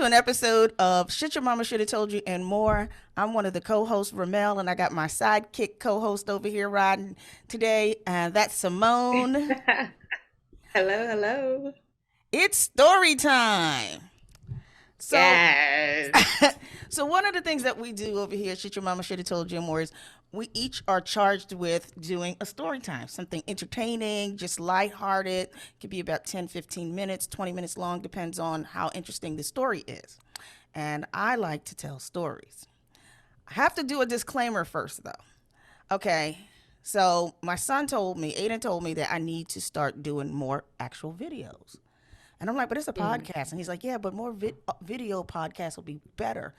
to an episode of Shit Your Mama Should Have Told You and More. I'm one of the co-hosts, Remel, and I got my sidekick co-host over here riding today, and that's Simone. Hello, hello. It's story time. So, Yes. so one of the things that we do over here, Shit Your Mama Should Have Told You and More, is we each are charged with doing a story time, something entertaining, just lighthearted. It could be about 10, 15 minutes, 20 minutes long, depends on how interesting the story is. And I like to tell stories. I have to do a disclaimer first, though. Okay, so my son told me, Aiden told me that I need to start doing more actual videos. And I'm like, but it's a Mm. podcast. And he's like, yeah, but more video podcasts will be better.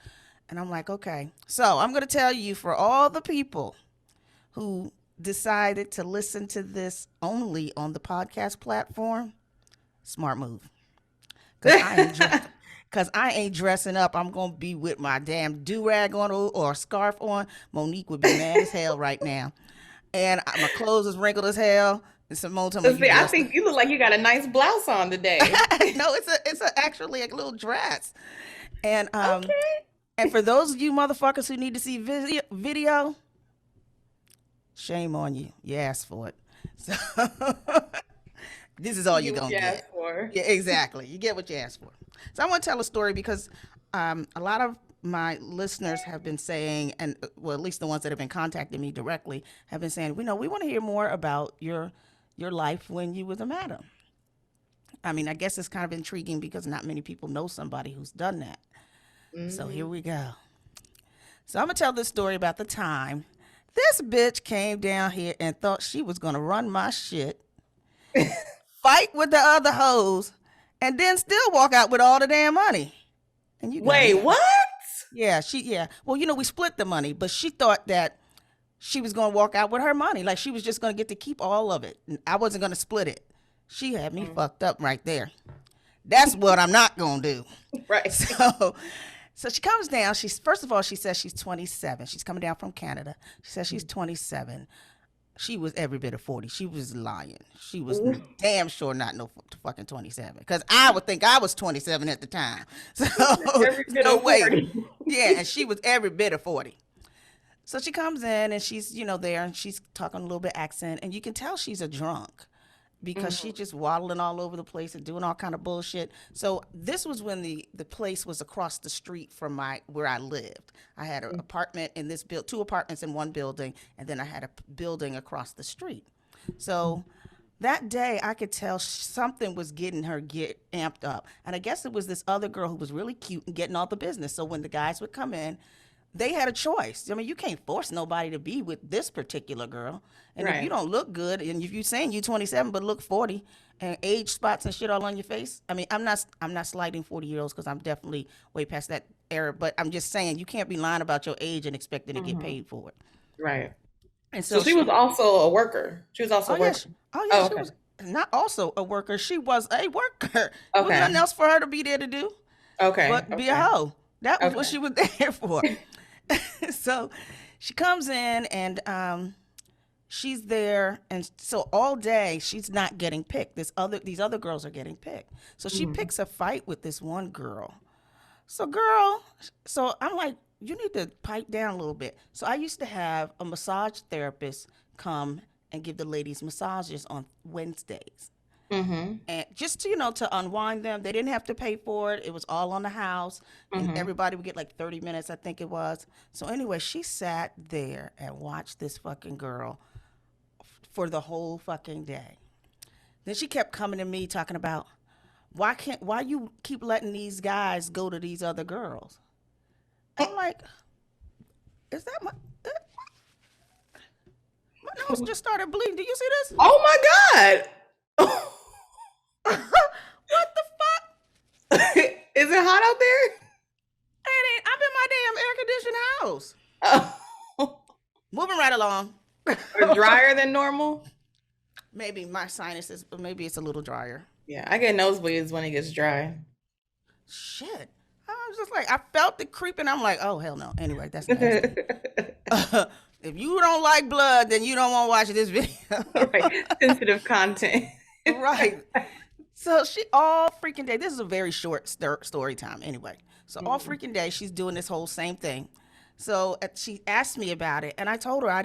And I'm like, okay. So I'm going to tell you, for all the people who decided to listen to this only on the podcast platform, smart move. Because I ain't dressing up. I'm going to be with my damn do-rag on or a scarf on. Monique would be mad as hell right now. And my clothes is wrinkled as hell. And Simone told me, So you see, I dressed. think you look like you got a nice blouse on today. No, it's actually a little dress. And Okay. and for those of you motherfuckers who need to see video, shame on you. You asked for it. So this is all You you're what gonna you get. asked for. Yeah, exactly. You get what you asked for. So I want to tell a story because a lot of my listeners have been saying, and well, at least the ones that have been contacting me directly have been saying, we want to hear more about your life when you was a madam. I mean, I guess it's kind of intriguing because not many people know somebody who's done that. So here Hmm. we go. So I'm gonna tell this story about the time this bitch came down here and thought she was gonna run my shit, fight with the other hoes, and then still walk out with all the damn money. And you got Wait, me. what? Yeah. Well, we split the money, but she thought that she was gonna walk out with her money, like she was just gonna get to keep all of it. And I wasn't gonna split it. She had me Mm. fucked up right there. That's what I'm not gonna do. Right. So she comes down. She's first of all, she says she's 27. She's coming down from Canada. She says she's 27. She was every bit of 40. She was lying. She was Ooh. damn sure not no fucking 27. Because I would think I was 27 at the time. So Every there's bit no of way. 40. Yeah, and she was every bit of 40. So she comes in and she's, there and she's talking a little bit accent. And you can tell she's a drunk because she's Mhm. just waddling all over the place and doing all kind of bullshit. So this was when the place was across the street from where I lived. I had an apartment in this two apartments in one building, and then I had a building across the street. So that day I could tell something was getting her get amped up. And I guess it was this other girl who was really cute and getting all the business. So when the guys would come in, they had a choice. I mean, you can't force nobody to be with this particular girl. And if you Right. don't look good, and if you're saying you 27 but look 40, and age spots and shit all on your face, I mean, I'm not slighting 40-year-olds because I'm definitely way past that era. But I'm just saying you can't be lying about your age and expecting to get Hmm. paid for it. Right. And So so she was also a worker. She was also oh a yeah, worker. she Oh, okay. was not also a worker. She was a worker. There was nothing Okay. else for her to be there to do Okay. but be a Okay. hoe. That was what Okay. she was there for. So she comes in and she's there, and so all day she's not getting picked. These other girls are getting picked. So she Mhm. picks a fight with this one girl. So I'm like, you need to pipe down a little bit. So I used to have a massage therapist come and give the ladies massages on Wednesdays. Mhm. And just to unwind them. They didn't have to pay for it. It was all on the house, and Mhm. everybody would get like 30 minutes, I think it was. So anyway, she sat there and watched this fucking girl for the whole fucking day. Then she kept coming to me talking about why you keep letting these guys go to these other girls. And I'm like, is that my nose just started bleeding? Do you see this? Oh my God. What the fuck? Is it hot out I'm in my damn air conditioned house. there? Moving right along. Or drier than normal? Maybe my sinuses, but maybe it's a little drier. Yeah, I get nosebleeds when it gets dry. Shit. I was just like, I felt the creeping. I'm like, oh, hell no. Anyway, that's nasty. Right. If you don't like blood, then you don't want to watch this video. Sensitive content. Right. So she all freaking day. This is a very short story time anyway. So all Mm-hmm. freaking day she's doing this whole same thing. So she asked me about it, and I told her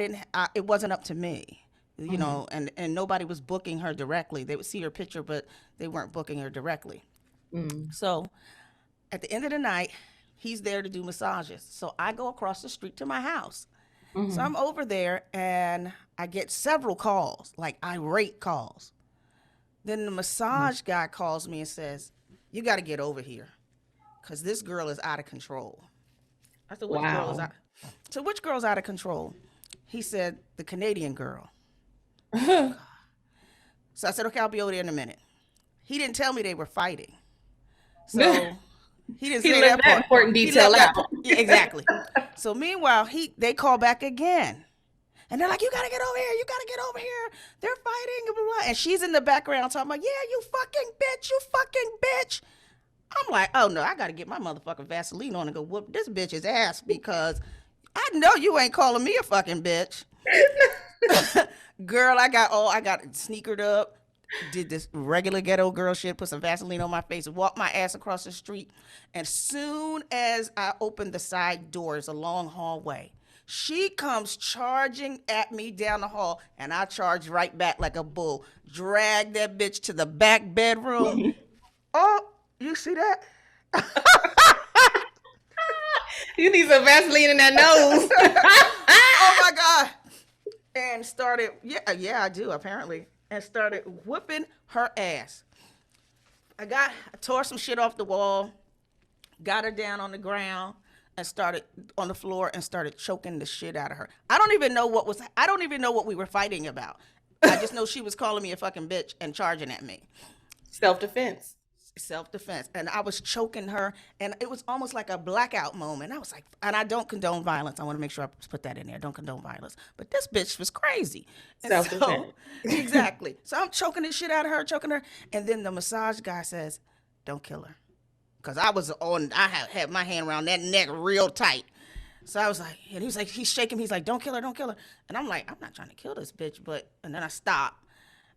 it wasn't up to me, you Mm-hmm. know, and nobody was booking her directly. They would see her picture, but they weren't booking her directly. Mm-hmm. So at the end of the night, he's there to do massages. So I go across the street to my house. So Mm-hmm. I'm over there, and I get several calls, like irate calls. Then the massage guy calls me and says, "You got to get over here because this girl is out of control." I said, "Which girl is Wow. out?" So, which girl's out of control? He said, "The Canadian girl." Oh, You God. So I said, "Okay, I'll be over there in a minute." He didn't tell me they were fighting. So he didn't say left that that part. important He detail left that out. part. Yeah, exactly. So meanwhile, they call back again. And they're like, "You gotta get over here. You gotta get over here. They're fighting." Blah, blah, blah. And she's in the background talking about, "Yeah, you fucking bitch. You fucking bitch." I'm like, "Oh no, I gotta get my motherfucking Vaseline on and go whoop this bitch's ass because I know you ain't calling me a fucking bitch." Girl, I got sneakered up, did this regular ghetto girl shit, put some Vaseline on my face, walked my ass across the street. And soon as I opened the side doors, a long hallway, she comes charging at me down the hall, and I charge right back like a bull. Drag that bitch to the back bedroom. Oh, you see that? You need some Vaseline in that nose. Oh my God. And started, yeah, I do, apparently. And started whooping her ass. I tore some shit off the wall, got her down on the ground, and started on the floor and started choking the shit out of her. I don't even know what we were fighting about. I just know she was calling me a fucking bitch and charging at me. Self-defense. Self-defense. And I was choking her, and it was almost like a blackout moment. I was like, and I don't condone violence. I want to make sure I put that in there. Don't condone violence. But this bitch was crazy. And so, Self-defense. exactly. So I'm choking the shit out of her, choking her. And then the massage guy says, "Don't kill her." Because I had my hand around that neck real tight. So I was like, and he was like, he's shaking me. He's like, "Don't kill her, don't kill her." And I'm like, I'm not trying to kill this bitch. And then I stopped.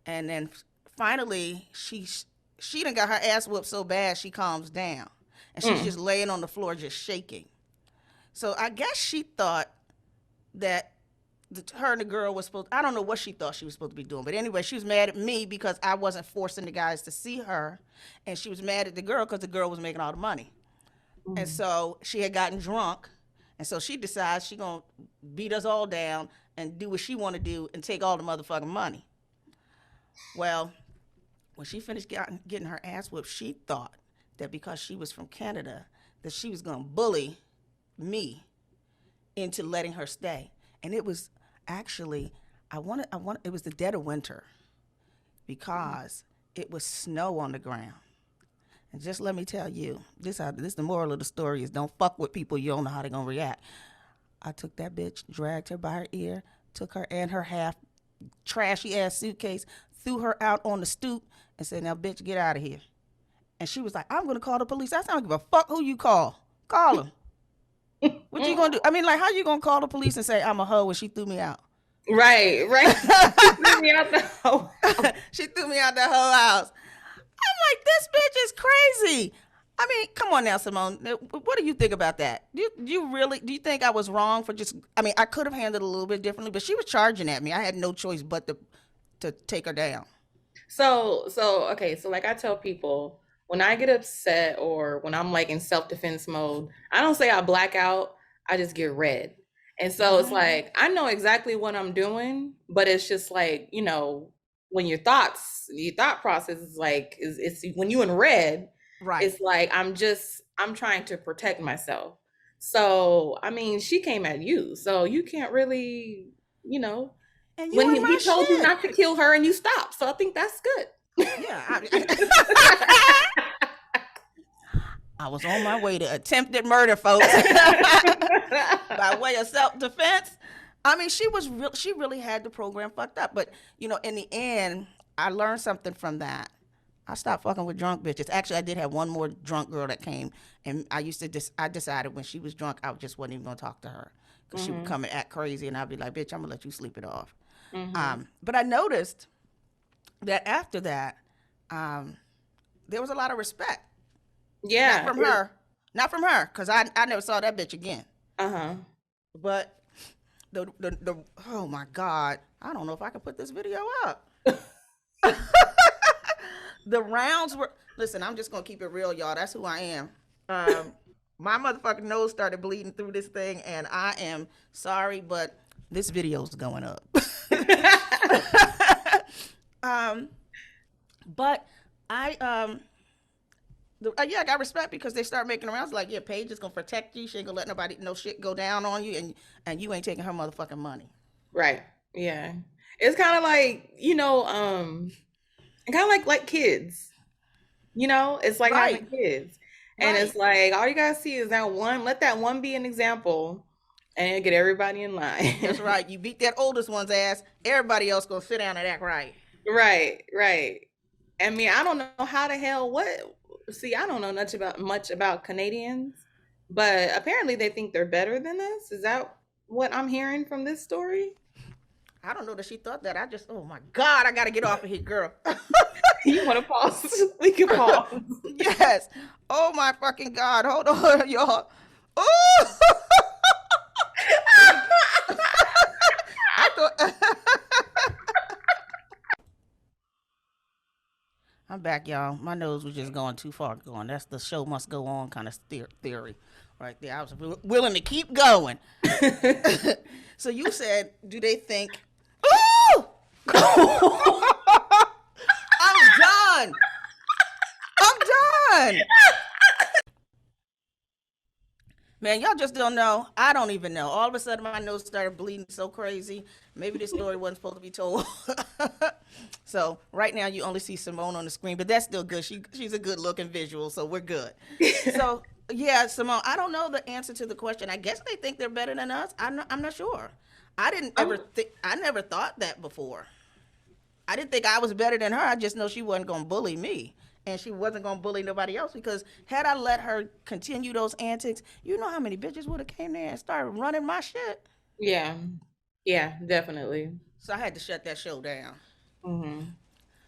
And then finally, she done got her ass whooped so bad she calms down. And she's Mm. just laying on the floor just shaking. So I guess she thought that her and the girl was supposed, I don't know what she thought she was supposed to be doing. But anyway, she was mad at me because I wasn't forcing the guys to see her. And she was mad at the girl because the girl was making all the money. And Mm. so she had gotten drunk. And so she decides she going to beat us all down and do what she want to do and take all the motherfucking money. Well, when she finished getting her ass whooped, she thought that because she was from Canada, that she was going to bully me into letting her stay. And it was actually, it was the dead of winter because it was snow on the ground. And just let me tell you, this the moral of the story is don't fuck with people you don't know how they're gonna react. I took that bitch, dragged her by her ear, took her and her half trashy ass suitcase, threw her out on the stoop, and said, "Now, bitch, get out of here." And she was like, "I'm gonna call the police." I said, "I don't give a fuck who you call. Call them. What you gonna do?" I mean, like, how you gonna call the police and say I'm a hoe when she threw me out? Right, right. Let me out the hole. She threw me out the whole house. I'm like, this bitch is crazy. I mean, come on now, Simone. What do you think about that? Do you think I was wrong for just? I mean, I could have handled it a little bit differently, but she was charging at me. I had no choice but to take her down. Okay, so like I tell people, when I get upset or when I'm like in self-defense mode, I don't say I black out, I just get red. And so it's Mm-hmm. like I know exactly what I'm doing, but it's just like, when your thought process is like it's when you in red, Right. it's like I'm trying to protect myself. So, I mean, she came at you. So you can't really, you know, And you when in my he told you shit. not to kill her and you stopped. So I think that's good. Yeah. I was on my way to attempted murder, folks, by way of self defense. I mean, she really had the program fucked up. But in the end, I learned something from that. I stopped fucking with drunk bitches. Actually, I did have one more drunk girl that came, and I decided when she was drunk, I just wasn't even gonna talk to her because she would Mhm. come and act crazy, and I'd be like, "Bitch, I'm gonna let you sleep it off." Mhm. But I noticed that after that, um, there was a lot of respect. Not Yeah. from her. Not from her, because I never saw that bitch again. Uh-huh. But the oh my God. I don't know if I can put this video up. The rounds were listen, I'm just gonna keep it real, y'all. That's who I am. Um my motherfucking nose started bleeding through this thing, and I am sorry, but this video's going up. um but I yeah, I got respect because they start making rounds like, yeah, Paige is gonna protect you. She ain't gonna let nobody no shit go down on you, and you ain't taking her motherfucking money. Right. Yeah. It's kind of like, kind of like kids. It's like Right, having kids. And it's right. like all you gotta see is that one, let that one be an example and get everybody in That's line. right. You beat that oldest one's ass. Everybody else gonna sit down and act right. Right, right. I mean, I don't know how the hell what see, I don't know much about Canadians, but apparently they think they're better than us. Is that what I'm hearing from this story? I don't know that she thought that. I just, oh my God, I gotta get off of here, girl. You want to pause? We can pause. Yes. Oh my fucking God. Hold on, y'all. Oh, I thought. I'm back, y'all. My nose was just going too far. Going. That's the show must go on kind of theory, right there. I was willing to keep going. So you said, do they think? Oh, I'm done. I'm done. Man, y'all just don't know. I don't even know. All of a sudden, my nose started bleeding so crazy. Maybe this story wasn't supposed to be told. So right now, you only see Simone on the screen, but that's still good. She's a good looking visual, so we're good. So yeah, Simone, I don't know the answer to the question. I guess they think they're better than us. I'm not sure. I didn't ever I'm, think. I never thought that before. I didn't think I was better than her. I just know she wasn't gonna bully me. And she wasn't gonna bully nobody else because had I let her continue those antics, you know how many bitches would have came there and started running my shit. yeah, yeah, definitely. So I had to shut that show down. hmm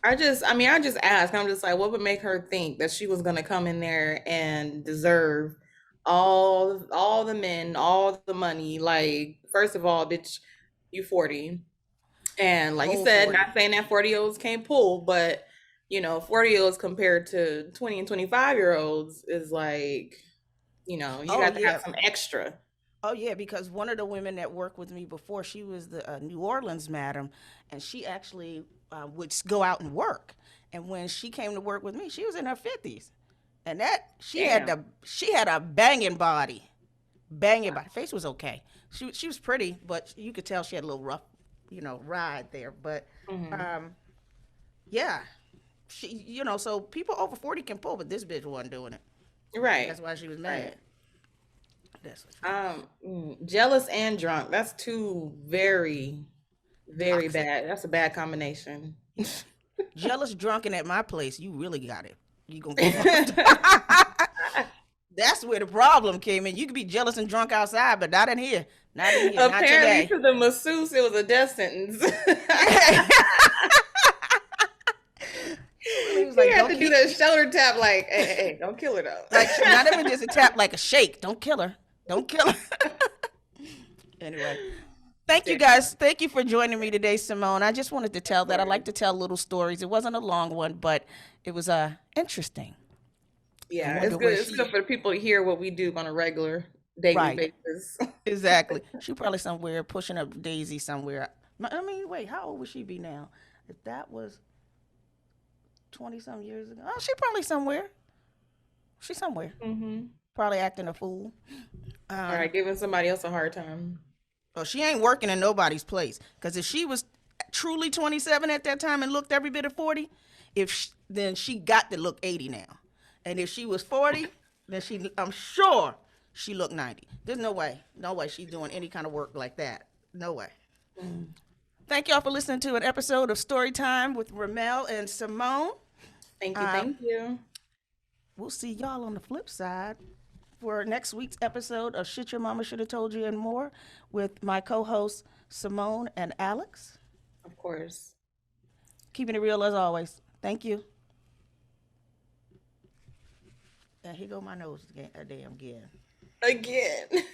I just asked. I'm just like, what would make her think that she was gonna come in there and deserve all the men, all the money? Like, first of all, bitch, you 40. And like you Whole said, 40. not saying that 40-year-olds can't pull, but 40-year-olds compared to 20 and 25-year-olds is like, you Oh got to have yeah. some extra. Oh yeah, because one of the women that worked with me before, she was the New Orleans madam, and she actually would go out and work. And when she came to work with me, she was in her 50s, and that Damn. she had a banging body, banging body. Face was okay. She was pretty, but you could tell she had a little rough, ride there. But hmm um, yeah, she so people over 40 can pull, but this bitch wasn't doing it. Right. That's why she was Right. mad. That's what. Jealous and drunk. That's two very, very Toxic. bad. That's a bad combination. Jealous drunken at my place, you really got it. You gonna get fucked up. That's where the problem came in. You could be jealous and drunk outside, but not in here. Not in here. Not Apparently, today. to the masseuse, it was a death sentence. Yeah. He was He like, had don't to do keep that shoulder tap, like, hey, don't kill her like though. not even just a tap, like a shake. Don't kill her. Don't kill her. Anyway. Thank you Damn. guys. Thank you for joining me today, Simone. I just wanted to tell Of that. I course. like to tell little stories. It wasn't a long one, but it was interesting. I Yeah, it's wonder good. where It's good she for the people to hear what we do on a regular daily right. basis. Exactly. She probably somewhere pushing up Daisy somewhere. I mean, wait, how old would she be now? If that was 20 some years ago. Oh, she probably somewhere. She's somewhere. hmm Probably acting a fool. All Um, right, giving somebody else a hard time. well, she ain't working in nobody's place. Because if she was truly 27 at that time and looked every bit of 40, then she got to look 80 now. And if she was 40, then I'm sure she looked 90. There's no way. No way she's doing any kind of work like that. No way. Mm. Thank y'all for listening to an episode of Storytime with Remel and Simone. Thank you. Um, Thank you. we'll see y'all on the flip side for next week's episode of Shit Your Mama Should Have Told You and More with my co-hosts Simone and Alex. Of course. Keeping it real as always. Thank you. And here go my nose again, a damn again. Again.